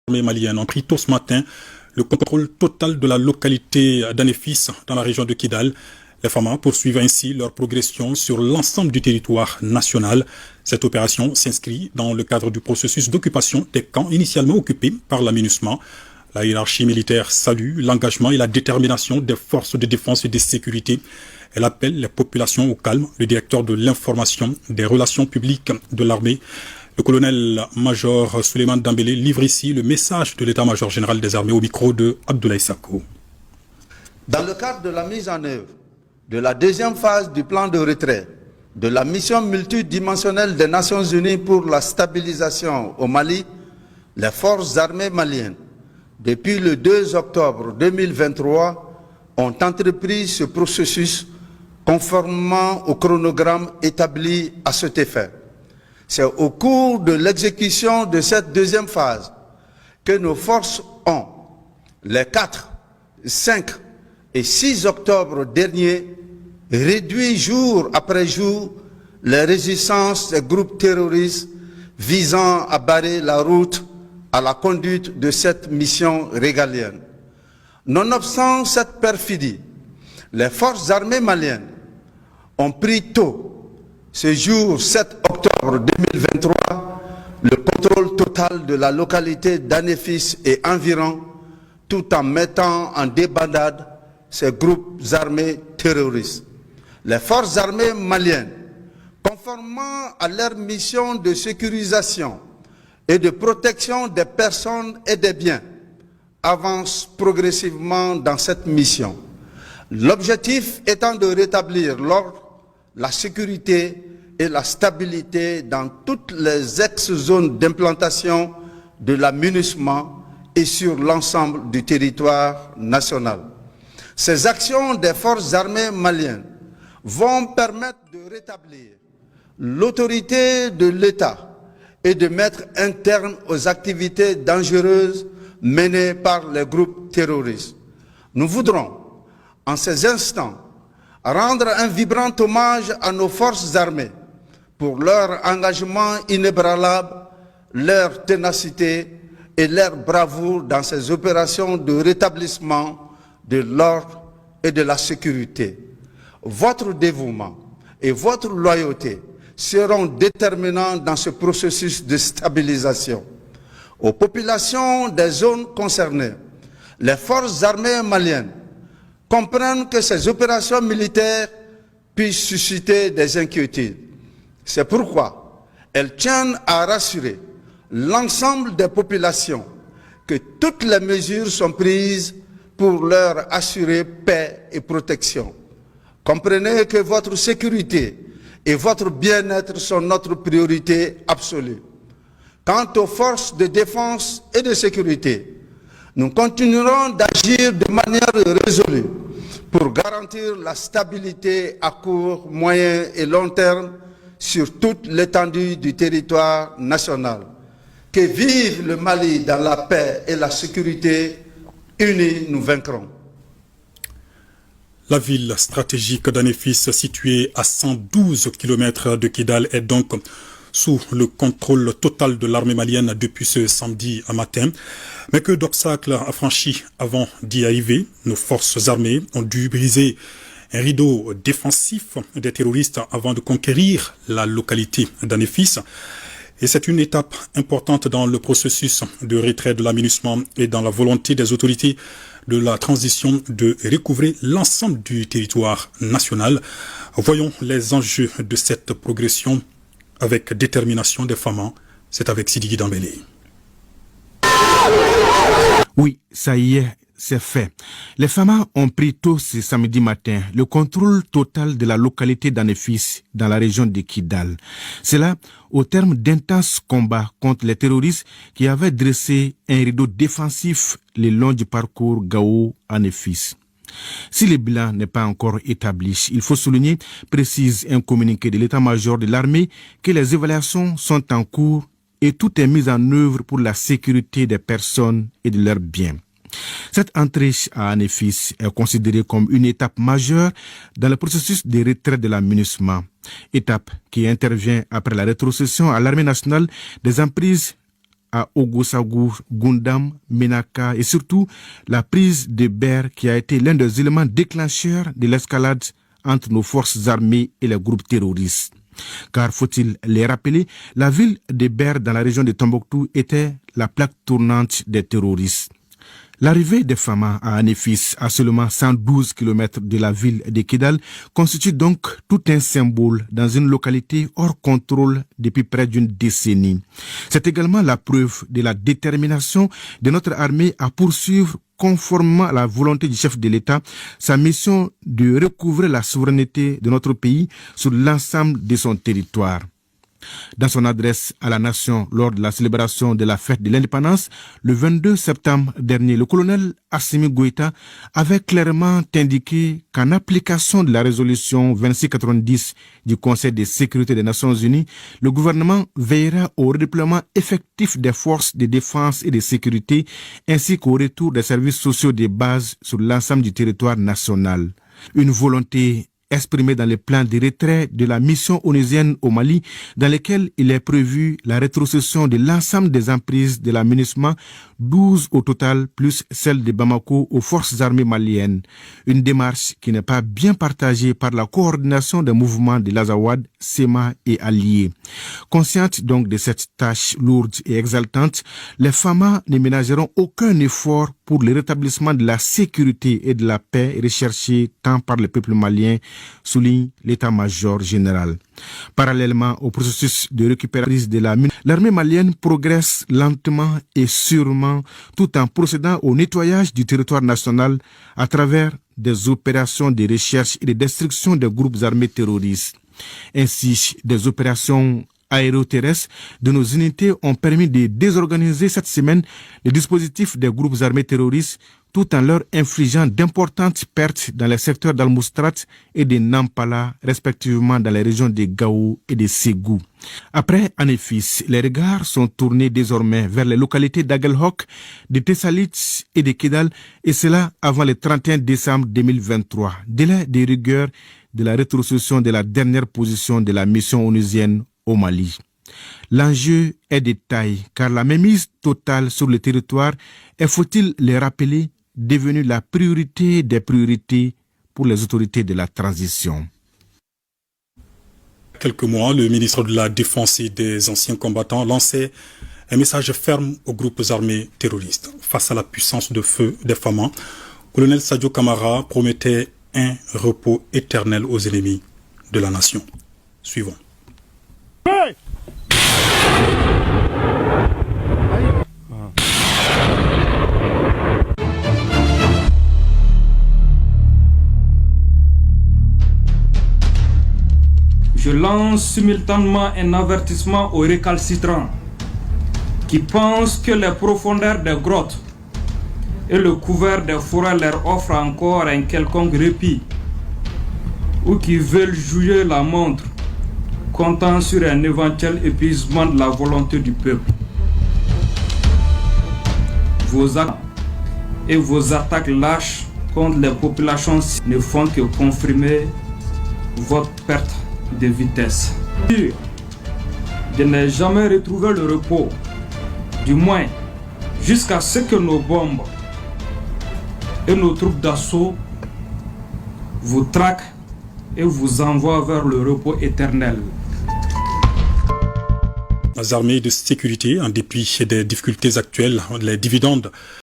L'armée malienne ont pris tôt ce matin le contrôle total de la localité d'Anefis dans la région de Kidal. Les FAMA poursuivent ainsi leur progression sur l'ensemble du territoire national. Cette opération s'inscrit dans le cadre du processus d'occupation des camps initialement occupés par la MINUSMA. La hiérarchie militaire salue l'engagement et la détermination des forces de défense et de sécurité. Elle appelle les populations au calme. Le directeur de l'information des relations publiques de l'armée, le colonel-major Souleymane Dambélé, livre ici le message de l'état-major général des armées au micro de Abdoulaye Sako. Dans le cadre de la mise en œuvre de la deuxième phase du plan de retrait de la mission multidimensionnelle des Nations Unies pour la stabilisation au Mali, les forces armées maliennes, depuis le 2 octobre 2023, ont entrepris ce processus conformément au chronogramme établi à cet effet. C'est au cours de l'exécution de cette deuxième phase que nos forces ont, les 4, 5 et 6 octobre dernier, réduit jour après jour les résistances des groupes terroristes visant à barrer la route à la conduite de cette mission régalienne. Nonobstant cette perfidie, les forces armées maliennes ont pris tôt, ce jour 7 octobre 2023, le contrôle total de la localité d'Anefis et environ, tout en mettant en débandade ces groupes armés terroristes. Les forces armées maliennes, conformément à leur mission de sécurisation et de protection des personnes et des biens, avancent progressivement dans cette mission. L'objectif étant de rétablir l'ordre, la sécurité et la stabilité dans toutes les ex-zones d'implantation de la MINUSMA et sur l'ensemble du territoire national. Ces actions des forces armées maliennes vont permettre de rétablir l'autorité de l'État et de mettre un terme aux activités dangereuses menées par les groupes terroristes. Nous voudrons, en ces instants, rendre un vibrant hommage à nos forces armées pour leur engagement inébranlable, leur ténacité et leur bravoure dans ces opérations de rétablissement de l'ordre et de la sécurité. Votre dévouement et votre loyauté seront déterminants dans ce processus de stabilisation. Aux populations des zones concernées, les forces armées maliennes comprennent que ces opérations militaires puissent susciter des inquiétudes. C'est pourquoi elles tiennent à rassurer l'ensemble des populations que toutes les mesures sont prises pour leur assurer paix et protection. Comprenez que votre sécurité et votre bien-être sont notre priorité absolue. Quant aux forces de défense et de sécurité, nous continuerons d'agir de manière résolue pour garantir la stabilité à court, moyen et long terme sur toute l'étendue du territoire national. Que vive le Mali dans la paix et la sécurité, unis nous vaincrons. La ville stratégique d'Anefis, située à 112 km de Kidal, est donc sous le contrôle total de l'armée malienne depuis ce samedi matin. Mais que d'obstacles affranchis avant d'y arriver, nos forces armées ont dû briser un rideau défensif des terroristes avant de conquérir la localité d'Anefis. Et c'est une étape importante dans le processus de retrait de la MINUSMA et dans la volonté des autorités de la transition de recouvrer l'ensemble du territoire national. Voyons les enjeux de cette progression avec détermination des FAMA. C'est avec Sidiki Dambélé. Oui, ça y est, c'est fait. Les FAMA ont pris tôt ce samedi matin le contrôle total de la localité d'Anefis dans la région de Kidal. C'est là au terme d'intenses combats contre les terroristes qui avaient dressé un rideau défensif le long du parcours Gao-Anefis. Si le bilan n'est pas encore établi, il faut souligner, précise un communiqué de l'état-major de l'armée, que les évaluations sont en cours et tout est mis en œuvre pour la sécurité des personnes et de leurs biens. Cette entrée à Anefis est considérée comme une étape majeure dans le processus de retrait de la MINUSMA, étape qui intervient après la rétrocession à l'armée nationale des emprises à Ogossagou, Gundam, Menaka et surtout la prise de Ber qui a été l'un des éléments déclencheurs de l'escalade entre nos forces armées et les groupes terroristes. Car faut-il les rappeler, la ville de Ber dans la région de Tombouctou était la plaque tournante des terroristes. L'arrivée des Fama à Anéfis, à seulement 112 km de la ville de Kidal, constitue donc tout un symbole dans une localité hors contrôle depuis près d'une décennie. C'est également la preuve de la détermination de notre armée à poursuivre conformément à la volonté du chef de l'État, sa mission de recouvrer la souveraineté de notre pays sur l'ensemble de son territoire. Dans son adresse à la nation lors de la célébration de la fête de l'indépendance, le 22 septembre dernier, le colonel Assimi Goïta avait clairement indiqué qu'en application de la résolution 2690 du Conseil de sécurité des Nations Unies, le gouvernement veillera au redéploiement effectif des forces de défense et de sécurité ainsi qu'au retour des services sociaux de base sur l'ensemble du territoire national. Une volonté exprimé dans les plans de retrait de la mission onusienne au Mali, dans lesquels il est prévu la rétrocession de l'ensemble des emprises de l'aménagement, 12 au total, plus celle de Bamako aux forces armées maliennes. Une démarche qui n'est pas bien partagée par la coordination des mouvements de l'Azawad, SEMA et alliés. Conscientes donc de cette tâche lourde et exaltante, les FAMA ne ménageront aucun effort pour le rétablissement de la sécurité et de la paix recherchée tant par le peuple malien, souligne l'état-major général. Parallèlement au processus de récupération de la mine, l'armée malienne progresse lentement et sûrement tout en procédant au nettoyage du territoire national à travers des opérations de recherche et de destruction des groupes armés terroristes. Ainsi, des opérations aéroterrestres de nos unités ont permis de désorganiser cette semaine les dispositifs des groupes armés terroristes tout en leur infligeant d'importantes pertes dans les secteurs d'Al-Moustrat et de Nampala, respectivement dans les régions de Gao et de Ségou. Après Anéfis, les regards sont tournés désormais vers les localités d'Aguelhok, de Tessalit et de Kidal, et cela avant le 31 décembre 2023, délai de rigueur de la rétrocession de la dernière position de la mission onusienne au Mali. L'enjeu est de taille, car la mainmise totale sur le territoire est, faut-il le rappeler, devenue la priorité des priorités pour les autorités de la transition. Quelques mois, le ministre de la Défense et des anciens combattants lançait un message ferme aux groupes armés terroristes. Face à la puissance de feu des FAMA, colonel Sadio Kamara promettait un repos éternel aux ennemis de la nation. Suivons. Je lance simultanément un avertissement aux récalcitrants qui pensent que les profondeurs des grottes et le couvert des forêts leur offrent encore un quelconque répit ou qui veulent jouer la montre comptant sur un éventuel épuisement de la volonté du peuple. Vos actes et vos attaques lâches contre les populations ne font que confirmer votre perte de vitesse. Je n'ai jamais retrouvé le repos, du moins jusqu'à ce que nos bombes et nos troupes d'assaut vous traquent et vous envoient vers le repos éternel. Les armées de sécurité, en dépit des difficultés actuelles, les dividendes